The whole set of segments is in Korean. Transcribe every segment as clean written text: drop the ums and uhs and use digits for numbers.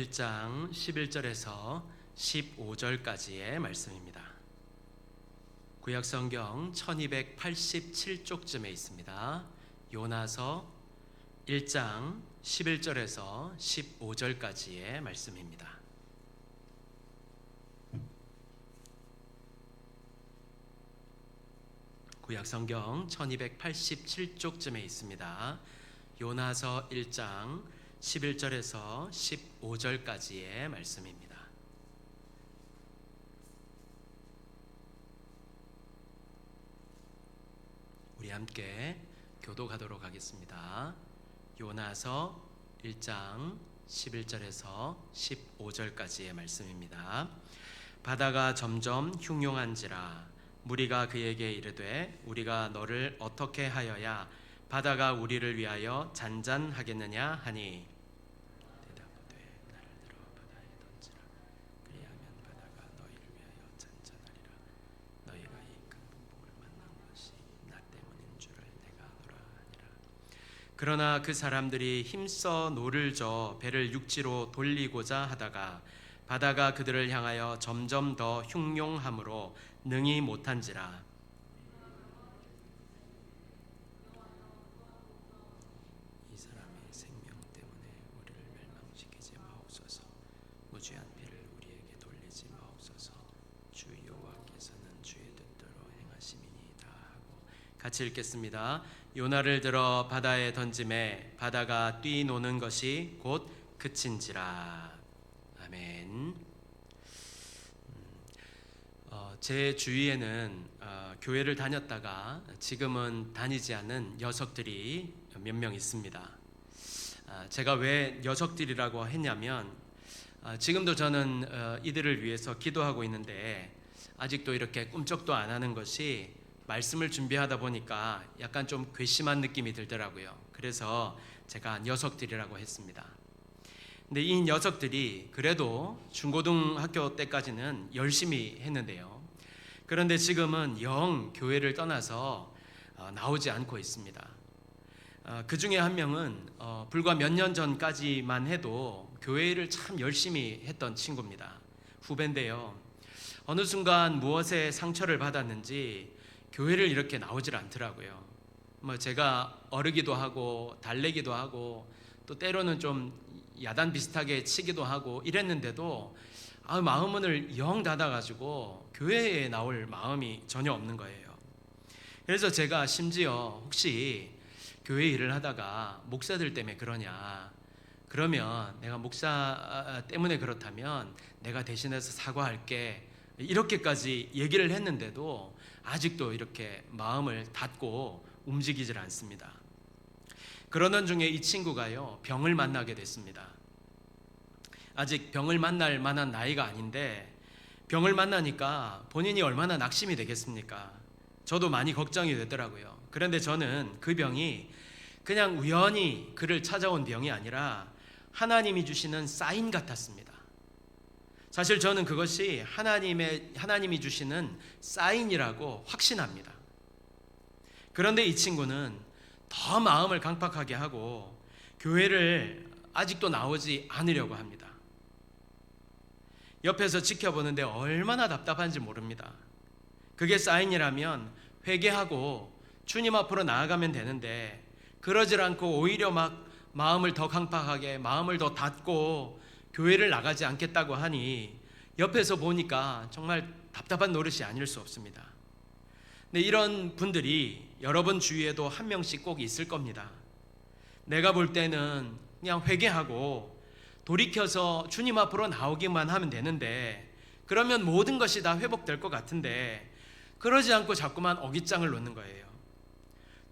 1장 11절에서 15절까지의 말씀입니다. 구약성경 1287쪽쯤에 있습니다. 요나서 1장 11절에서 15절까지의 말씀입니다. 구약성경 1287쪽쯤에 있습니다. 요나서 1장 11절에서 15절까지의 말씀입니다. 우리 함께 교독하도록 하겠습니다. 요나서 1장 11절에서 15절까지의 말씀입니다. 바다가 점점 흉용한지라 무리가 그에게 이르되 우리가 너를 어떻게 하여야 바다가 우리를 위하여 잔잔하겠느냐 하니 대답하되 나를 들어 바다에 던지라 그리하면 바다가 너희를 위하여 잔잔하리라. 너희가 이 큰 분복을 만난 것이 나 때문인 줄을 내가 알아 하니라. 그러나 그 사람들이 힘써 노를 저 배를 육지로 돌리고자 하다가 바다가 그들을 향하여 점점 더 흉용함으로 능히 못한지라. 이 사람의 생명 때문에 우리를 멸망시키지 마옵소서. 무죄한 피를 우리에게 돌리지 마옵소서. 주 여호와께서는 주의 뜻대로 행하심이니이다 하고 같이 읽겠습니다. 요나를 들어 바다에 던짐에 바다가 뛰노는 것이 곧 그친지라. 아멘. 제 주위에는 교회를 다녔다가 지금은 다니지 않는 녀석들이 몇 명 있습니다. 제가 왜 녀석들이라고 했냐면 지금도 저는 이들을 위해서 기도하고 있는데 아직도 이렇게 꿈쩍도 안 하는 것이 말씀을 준비하다 보니까 약간 좀 괘씸한 느낌이 들더라고요. 그래서 제가 녀석들이라고 했습니다. 근데 이 녀석들이 그래도 중고등학교 때까지는 열심히 했는데요. 그런데 지금은 영 교회를 떠나서 나오지 않고 있습니다. 그 중에 한 명은 불과 몇 년 전까지만 해도 교회를 참 열심히 했던 친구입니다. 후배인데요. 어느 순간 무엇에 상처를 받았는지 교회를 이렇게 나오질 않더라고요. 제가 어르기도 하고 달래기도 하고 또 때로는 좀 야단 비슷하게 치기도 하고 이랬는데도 마음문을 영 닫아가지고 교회에 나올 마음이 전혀 없는 거예요. 그래서 제가 심지어 혹시 교회 일을 하다가 목사들 때문에 그러냐, 그러면 내가 목사 때문에 그렇다면 내가 대신해서 사과할게, 이렇게까지 얘기를 했는데도 아직도 이렇게 마음을 닫고 움직이질 않습니다. 그러던 중에 이 친구가요, 병을 만나게 됐습니다. 아직 병을 만날 만한 나이가 아닌데 병을 만나니까 본인이 얼마나 낙심이 되겠습니까? 저도 많이 걱정이 되더라고요. 그런데 저는 그 병이 그냥 우연히 그를 찾아온 병이 아니라 하나님이 주시는 사인 같았습니다. 사실 저는 그것이 하나님이 주시는 사인이라고 확신합니다. 그런데 이 친구는 더 마음을 강팍하게 하고 교회를 아직도 나오지 않으려고 합니다. 옆에서 지켜보는데 얼마나 답답한지 모릅니다. 그게 사인이라면 회개하고 주님 앞으로 나아가면 되는데 그러질 않고 오히려 막 마음을 더 강팍하게, 마음을 더 닫고 교회를 나가지 않겠다고 하니 옆에서 보니까 정말 답답한 노릇이 아닐 수 없습니다. 근데 이런 분들이 여러분 주위에도 한 명씩 꼭 있을 겁니다. 내가 볼 때는 그냥 회개하고 돌이켜서 주님 앞으로 나오기만 하면 되는데 그러면 모든 것이 다 회복될 것 같은데 그러지 않고 자꾸만 어깃장을 놓는 거예요.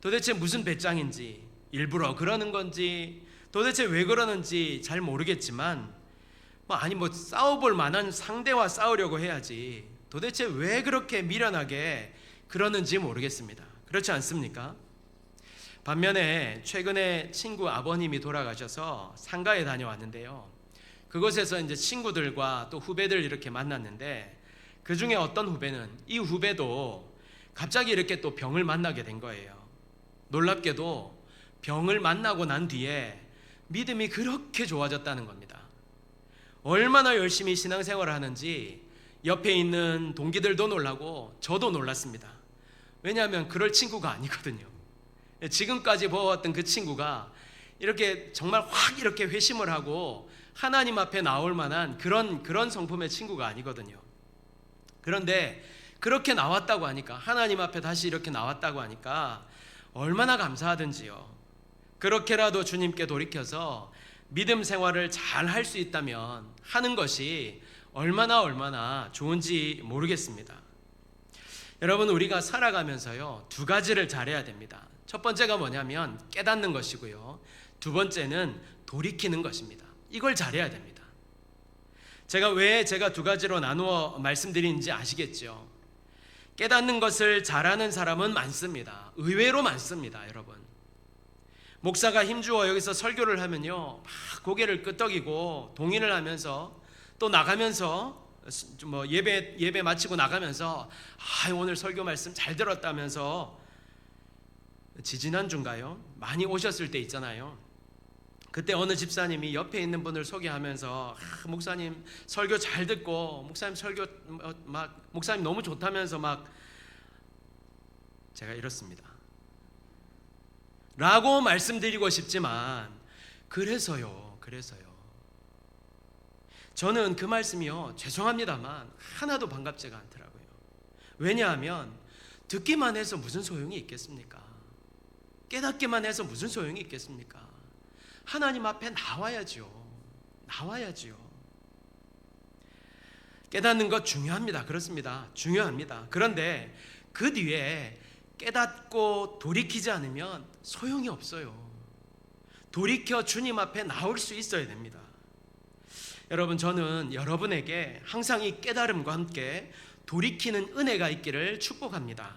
도대체 무슨 배짱인지, 일부러 그러는 건지, 도대체 왜 그러는지 잘 모르겠지만 싸워볼 만한 상대와 싸우려고 해야지 도대체 왜 그렇게 미련하게 그러는지 모르겠습니다. 그렇지 않습니까? 반면에 최근에 친구 아버님이 돌아가셔서 상가에 다녀왔는데요. 그곳에서 이제 친구들과 또 후배들 이렇게 만났는데 그 중에 어떤 후배는 이 후배도 갑자기 이렇게 또 병을 만나게 된 거예요. 놀랍게도 병을 만나고 난 뒤에 믿음이 그렇게 좋아졌다는 겁니다. 얼마나 열심히 신앙생활을 하는지 옆에 있는 동기들도 놀라고 저도 놀랐습니다. 왜냐하면 그럴 친구가 아니거든요. 지금까지 보았던 그 친구가 이렇게 정말 확 이렇게 회심을 하고 하나님 앞에 나올 만한 그런 성품의 친구가 아니거든요. 그런데 그렇게 나왔다고 하니까, 하나님 앞에 다시 이렇게 나왔다고 하니까 얼마나 감사하든지요. 그렇게라도 주님께 돌이켜서 믿음 생활을 잘 할 수 있다면 하는 것이 얼마나 좋은지 모르겠습니다. 여러분, 우리가 살아가면서요, 두 가지를 잘해야 됩니다. 첫 번째가 뭐냐면 깨닫는 것이고요, 두 번째는 돌이키는 것입니다. 이걸 잘해야 됩니다. 왜 제가 두 가지로 나누어 말씀드리는지 아시겠죠? 깨닫는 것을 잘하는 사람은 많습니다. 의외로 많습니다, 여러분. 목사가 힘주어 여기서 설교를 하면요, 막 고개를 끄덕이고 동의를 하면서 또 나가면서 예배 마치고 나가면서 오늘 설교 말씀 잘 들었다면서, 지지난주인가요? 많이 오셨을 때 있잖아요. 그때 어느 집사님이 옆에 있는 분을 소개하면서 목사님 설교 잘 듣고 목사님 너무 좋다면서 막, 제가 이렇습니다. 라고 말씀드리고 싶지만 그래서요. 저는 그 말씀이요, 죄송합니다만 하나도 반갑지가 않더라고요. 왜냐하면 듣기만 해서 무슨 소용이 있겠습니까? 깨닫기만 해서 무슨 소용이 있겠습니까? 하나님 앞에 나와야죠. 깨닫는 것 중요합니다. 그렇습니다. 중요합니다. 그런데 그 뒤에 깨닫고 돌이키지 않으면 소용이 없어요. 돌이켜 주님 앞에 나올 수 있어야 됩니다. 여러분, 저는 여러분에게 항상 이 깨달음과 함께 돌이키는 은혜가 있기를 축복합니다.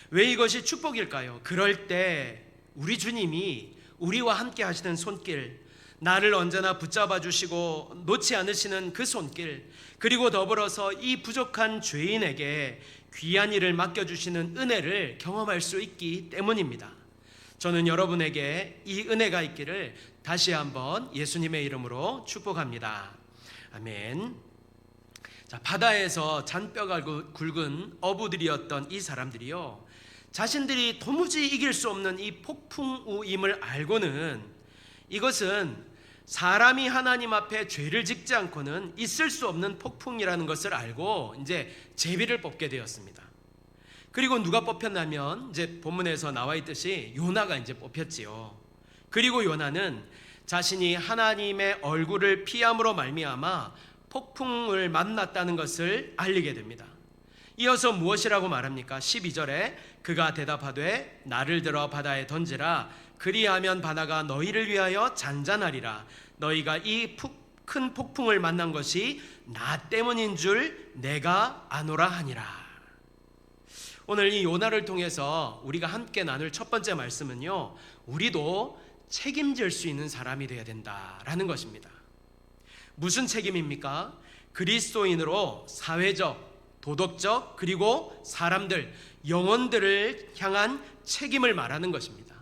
왜 이것이 축복일까요? 그럴 때 우리 주님이 우리와 함께 하시는 손길, 나를 언제나 붙잡아 주시고 놓지 않으시는 그 손길, 그리고 더불어서 이 부족한 죄인에게 귀한 일을 맡겨주시는 은혜를 경험할 수 있기 때문입니다. 저는 여러분에게 이 은혜가 있기를 다시 한번 예수님의 이름으로 축복합니다. 아멘. 자, 바다에서 잔뼈가 굵은 어부들이었던 이 사람들이요, 자신들이 도무지 이길 수 없는 이 폭풍우임을 알고는, 이것은 사람이 하나님 앞에 죄를 짓지 않고는 있을 수 없는 폭풍이라는 것을 알고 이제 제비를 뽑게 되었습니다. 그리고 누가 뽑혔냐면, 이제 본문에서 나와 있듯이 요나가 이제 뽑혔지요. 그리고 요나는 자신이 하나님의 얼굴을 피함으로 말미암아 폭풍을 만났다는 것을 알리게 됩니다. 이어서 무엇이라고 말합니까? 12절에 그가 대답하되 나를 들어 바다에 던지라. 그리하면 바다가 너희를 위하여 잔잔하리라. 너희가 이 큰 폭풍을 만난 것이 나 때문인 줄 내가 아노라 하니라. 오늘 이 요나를 통해서 우리가 함께 나눌 첫 번째 말씀은요, 우리도 책임질 수 있는 사람이 되어야 된다라는 것입니다. 무슨 책임입니까? 그리스도인으로 사회적, 도덕적, 그리고 사람들, 영혼들을 향한 책임을 말하는 것입니다.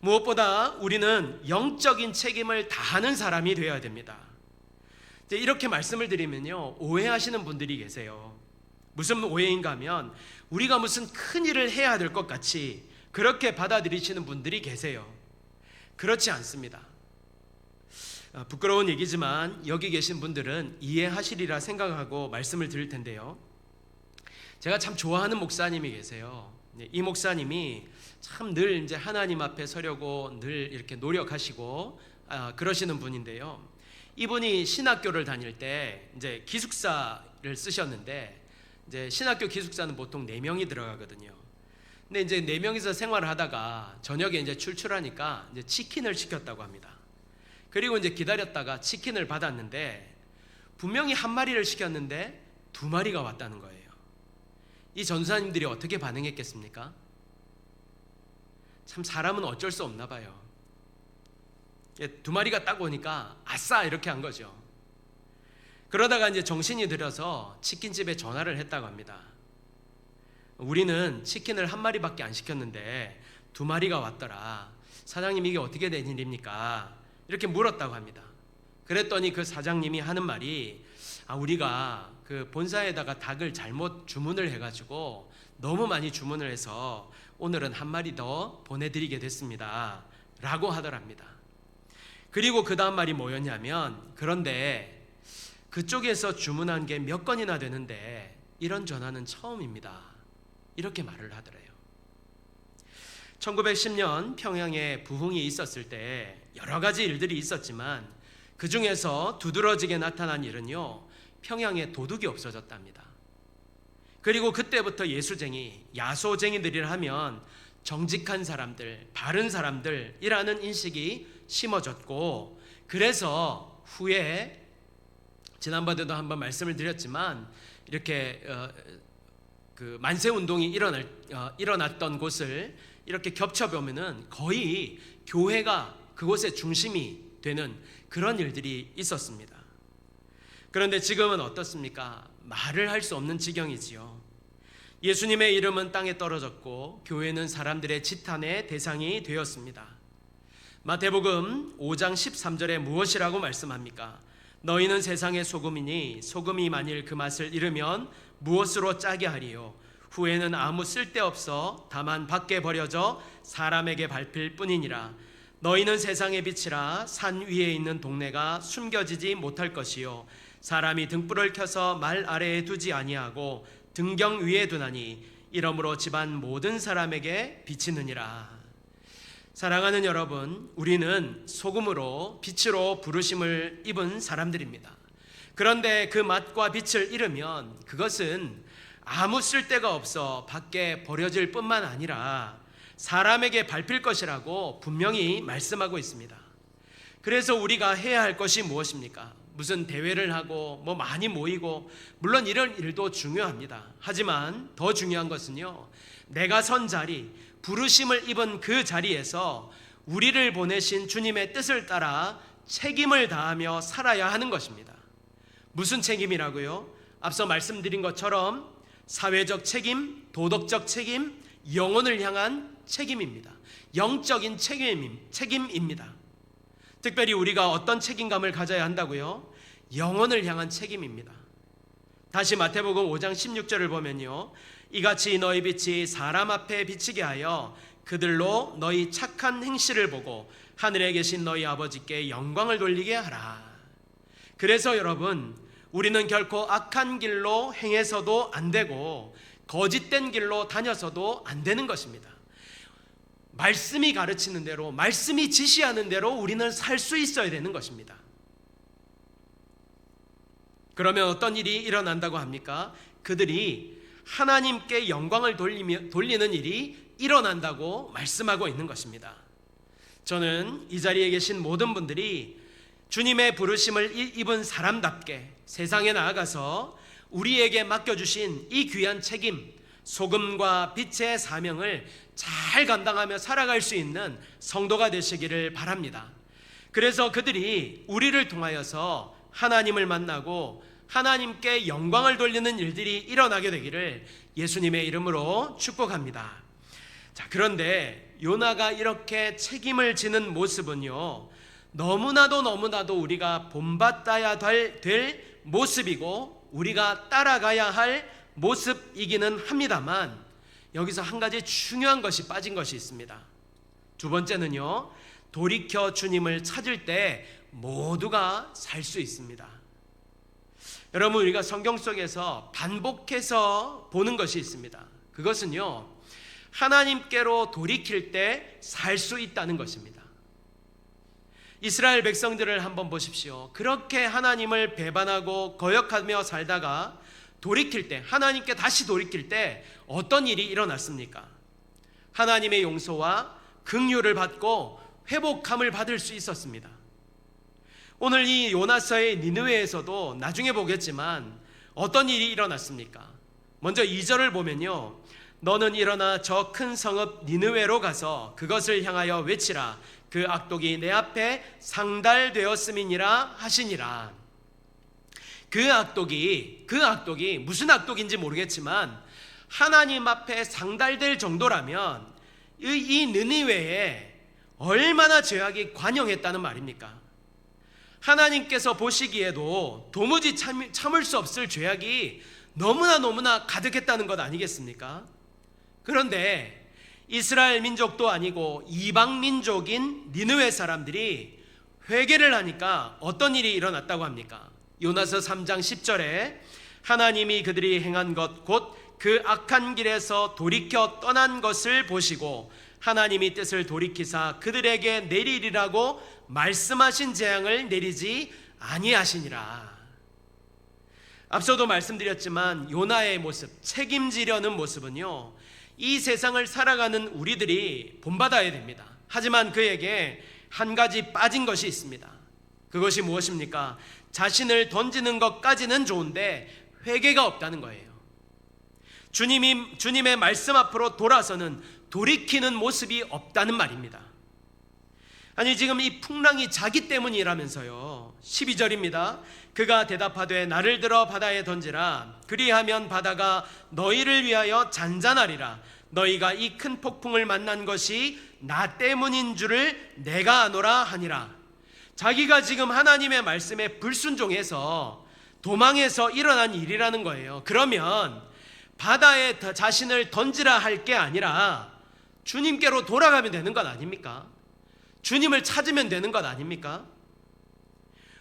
무엇보다 우리는 영적인 책임을 다하는 사람이 되어야 됩니다. 이렇게 말씀을 드리면요, 오해하시는 분들이 계세요. 무슨 오해인가 하면 우리가 무슨 큰 일을 해야 될 것 같이 그렇게 받아들이시는 분들이 계세요. 그렇지 않습니다. 부끄러운 얘기지만 여기 계신 분들은 이해하시리라 생각하고 말씀을 드릴 텐데요, 제가 참 좋아하는 목사님이 계세요. 이 목사님이 참 늘 이제 하나님 앞에 서려고 늘 이렇게 노력하시고 그러시는 분인데요, 이분이 신학교를 다닐 때 이제 기숙사를 쓰셨는데, 이제 신학교 기숙사는 보통 4명이 들어가거든요. 근데 이제 4명이서 생활을 하다가 저녁에 이제 출출하니까 이제 치킨을 시켰다고 합니다. 그리고 이제 기다렸다가 치킨을 받았는데 분명히 한 마리를 시켰는데 2마리가 왔다는 거예요. 이 전사님들이 어떻게 반응했겠습니까? 참 사람은 어쩔 수 없나 봐요. 2마리가 딱 오니까 아싸 이렇게 한 거죠. 그러다가 이제 정신이 들어서 치킨집에 전화를 했다고 합니다. 우리는 치킨을 1마리밖에 안 시켰는데 2마리가 왔더라. 사장님, 이게 어떻게 된 일입니까? 이렇게 물었다고 합니다. 그랬더니 그 사장님이 하는 말이 우리가 그 본사에다가 닭을 잘못 주문을 해가지고 너무 많이 주문을 해서 오늘은 한 마리 더 보내드리게 됐습니다 라고 하더랍니다. 그리고 그 다음 말이 뭐였냐면, 그런데 그쪽에서 주문한 게 몇 건이나 되는데 이런 전화는 처음입니다, 이렇게 말을 하더래요. 1910년 평양에 부흥이 있었을 때 여러 가지 일들이 있었지만 그 중에서 두드러지게 나타난 일은요, 평양에 도둑이 없어졌답니다. 그리고 그때부터 예수쟁이, 야소쟁이들이라 하면 정직한 사람들, 바른 사람들이라는 인식이 심어졌고, 그래서 후에 지난번에도 한번 말씀을 드렸지만 이렇게 그 만세 운동이 일어났던 곳을 이렇게 겹쳐보면은 거의 교회가 그곳의 중심이 되는 그런 일들이 있었습니다. 그런데 지금은 어떻습니까? 말을 할 수 없는 지경이지요. 예수님의 이름은 땅에 떨어졌고 교회는 사람들의 지탄의 대상이 되었습니다. 마태복음 5장 13절에 무엇이라고 말씀합니까? 너희는 세상의 소금이니 소금이 만일 그 맛을 잃으면 무엇으로 짜게 하리요? 후에는 아무 쓸데없어 다만 밖에 버려져 사람에게 밟힐 뿐이니라. 너희는 세상의 빛이라. 산 위에 있는 동네가 숨겨지지 못할 것이요 사람이 등불을 켜서 말 아래에 두지 아니하고 등경 위에 두나니 이러므로 집안 모든 사람에게 비치느니라. 사랑하는 여러분, 우리는 소금으로 빛으로 부르심을 입은 사람들입니다. 그런데 그 맛과 빛을 잃으면 그것은 아무 쓸데가 없어 밖에 버려질 뿐만 아니라 사람에게 밟힐 것이라고 분명히 말씀하고 있습니다. 그래서 우리가 해야 할 것이 무엇입니까? 무슨 대회를 하고 많이 모이고, 물론 이런 일도 중요합니다. 하지만 더 중요한 것은요, 내가 선 자리, 부르심을 입은 그 자리에서 우리를 보내신 주님의 뜻을 따라 책임을 다하며 살아야 하는 것입니다. 무슨 책임이라고요? 앞서 말씀드린 것처럼 사회적 책임, 도덕적 책임, 영혼을 향한 책임입니다. 영적인 책임입니다. 특별히 우리가 어떤 책임감을 가져야 한다고요? 영혼을 향한 책임입니다. 다시 마태복음 5장 16절을 보면요, 이같이 너희 빛이 사람 앞에 비치게 하여 그들로 너희 착한 행실을 보고 하늘에 계신 너희 아버지께 영광을 돌리게 하라. 그래서 여러분, 우리는 결코 악한 길로 행해서도 안 되고 거짓된 길로 다녀서도 안 되는 것입니다. 말씀이 가르치는 대로, 말씀이 지시하는 대로 우리는 살 수 있어야 되는 것입니다. 그러면 어떤 일이 일어난다고 합니까? 그들이 하나님께 영광을 돌리는 일이 일어난다고 말씀하고 있는 것입니다. 저는 이 자리에 계신 모든 분들이 주님의 부르심을 입은 사람답게 세상에 나아가서 우리에게 맡겨주신 이 귀한 책임, 소금과 빛의 사명을 잘 감당하며 살아갈 수 있는 성도가 되시기를 바랍니다. 그래서 그들이 우리를 통하여서 하나님을 만나고 하나님께 영광을 돌리는 일들이 일어나게 되기를 예수님의 이름으로 축복합니다. 자, 그런데 요나가 이렇게 책임을 지는 모습은요, 너무나도 우리가 본받아야 될 모습이고 우리가 따라가야 할 모습이기는 합니다만, 여기서 한 가지 중요한 것이 빠진 것이 있습니다. 두 번째는요, 돌이켜 주님을 찾을 때 모두가 살 수 있습니다. 여러분, 우리가 성경 속에서 반복해서 보는 것이 있습니다. 그것은요, 하나님께로 돌이킬 때 살 수 있다는 것입니다. 이스라엘 백성들을 한번 보십시오. 그렇게 하나님을 배반하고 거역하며 살다가 돌이킬 때, 하나님께 다시 돌이킬 때 어떤 일이 일어났습니까? 하나님의 용서와 긍휼을 받고 회복함을 받을 수 있었습니다. 오늘 이 요나서의 니느웨에서도 나중에 보겠지만 어떤 일이 일어났습니까? 먼저 2절을 보면요, 너는 일어나 저 큰 성읍 니느웨로 가서 그것을 향하여 외치라. 그 악독이 내 앞에 상달되었음이니라 하시니라. 그 악독이 무슨 악독인지 모르겠지만 하나님 앞에 상달될 정도라면 이 느니웨에 얼마나 죄악이 관영했다는 말입니까? 하나님께서 보시기에도 도무지 참을 수 없을 죄악이 너무나 가득했다는 것 아니겠습니까? 그런데 이스라엘 민족도 아니고 이방 민족인 니느웨 사람들이 회개를 하니까 어떤 일이 일어났다고 합니까? 요나서 3장 10절에 하나님이 그들이 행한 것 곧 그 악한 길에서 돌이켜 떠난 것을 보시고 하나님이 뜻을 돌이키사 그들에게 내리리라고 말씀하신 재앙을 내리지 아니하시니라. 앞서도 말씀드렸지만 요나의 모습, 책임지려는 모습은요, 이 세상을 살아가는 우리들이 본받아야 됩니다. 하지만 그에게 한 가지 빠진 것이 있습니다. 그것이 무엇입니까? 자신을 던지는 것까지는 좋은데 회개가 없다는 거예요. 주님의 말씀 앞으로 돌아서는 돌이키는 모습이 없다는 말입니다. 아니, 지금 이 풍랑이 자기 때문이라면서요. 12절입니다. 그가 대답하되 나를 들어 바다에 던지라. 그리하면 바다가 너희를 위하여 잔잔하리라. 너희가 이 큰 폭풍을 만난 것이 나 때문인 줄을 내가 아노라 하니라. 자기가 지금 하나님의 말씀에 불순종해서 도망해서 일어난 일이라는 거예요. 그러면 바다에 자신을 던지라 할 게 아니라 주님께로 돌아가면 되는 것 아닙니까? 주님을 찾으면 되는 것 아닙니까?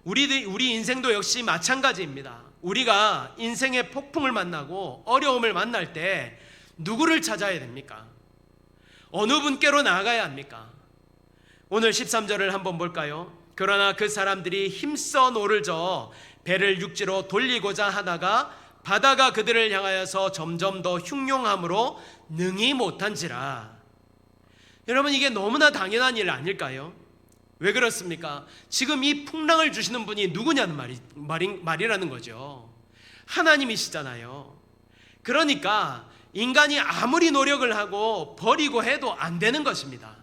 우리 인생도 역시 마찬가지입니다. 우리가 인생의 폭풍을 만나고 어려움을 만날 때 누구를 찾아야 됩니까? 어느 분께로 나아가야 합니까? 오늘 13절을 한번 볼까요? 그러나 그 사람들이 힘써 노를 저어 배를 육지로 돌리고자 하다가 바다가 그들을 향하여서 점점 더 흉용함으로 능히 못한지라. 여러분, 이게 너무나 당연한 일 아닐까요? 왜 그렇습니까? 지금 이 풍랑을 주시는 분이 누구냐는 말이라는 거죠. 하나님이시잖아요. 그러니까 인간이 아무리 노력을 하고 버리고 해도 안 되는 것입니다.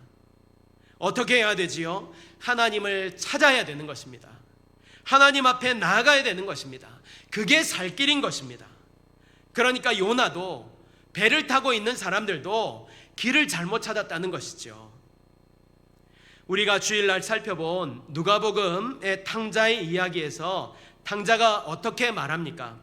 어떻게 해야 되지요? 하나님을 찾아야 되는 것입니다. 하나님 앞에 나아가야 되는 것입니다. 그게 살 길인 것입니다. 그러니까 요나도, 배를 타고 있는 사람들도 길을 잘못 찾았다는 것이죠. 우리가 주일날 살펴본 누가복음의 탕자의 이야기에서 탕자가 어떻게 말합니까?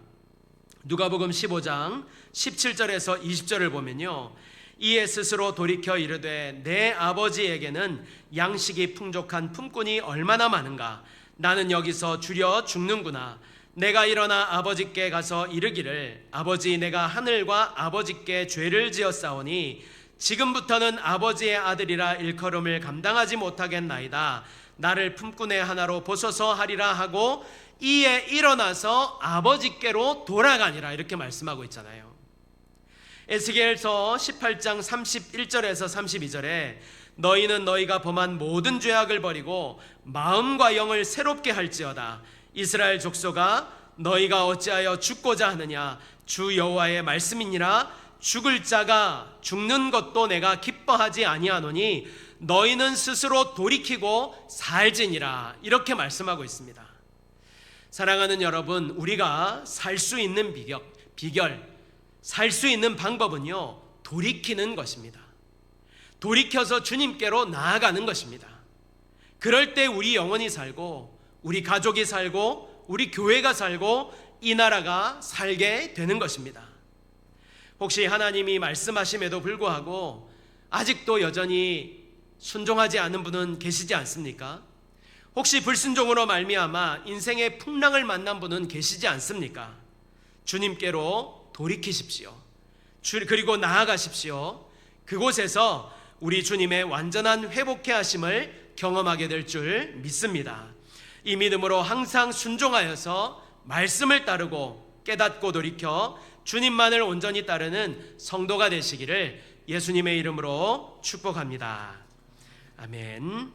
누가복음 15장 17절에서 20절을 보면요, 이에 스스로 돌이켜 이르되 내 아버지에게는 양식이 풍족한 품꾼이 얼마나 많은가. 나는 여기서 줄여 죽는구나. 내가 일어나 아버지께 가서 이르기를 아버지, 내가 하늘과 아버지께 죄를 지었사오니 지금부터는 아버지의 아들이라 일컬음을 감당하지 못하겠나이다. 나를 품꾼의 하나로 보소서 하리라 하고 이에 일어나서 아버지께로 돌아가니라. 이렇게 말씀하고 있잖아요. 에스겔서 18장 31절에서 32절에 너희는 너희가 범한 모든 죄악을 버리고 마음과 영을 새롭게 할지어다. 이스라엘 족속아, 너희가 어찌하여 죽고자 하느냐? 주 여호와의 말씀이니라. 죽을 자가 죽는 것도 내가 기뻐하지 아니하노니 너희는 스스로 돌이키고 살지니라. 이렇게 말씀하고 있습니다. 사랑하는 여러분, 우리가 살 수 있는 비결, 살 수 있는 방법은요, 돌이키는 것입니다. 돌이켜서 주님께로 나아가는 것입니다. 그럴 때 우리 영혼이 살고 우리 가족이 살고 우리 교회가 살고 이 나라가 살게 되는 것입니다. 혹시 하나님이 말씀하심에도 불구하고 아직도 여전히 순종하지 않은 분은 계시지 않습니까? 혹시 불순종으로 말미암아 인생의 풍랑을 만난 분은 계시지 않습니까? 주님께로 돌이키십시오. 그리고 나아가십시오. 그곳에서 우리 주님의 완전한 회복케 하심을 경험하게 될 줄 믿습니다. 이 믿음으로 항상 순종하여서 말씀을 따르고 깨닫고 돌이켜 주님만을 온전히 따르는 성도가 되시기를 예수님의 이름으로 축복합니다. 아멘.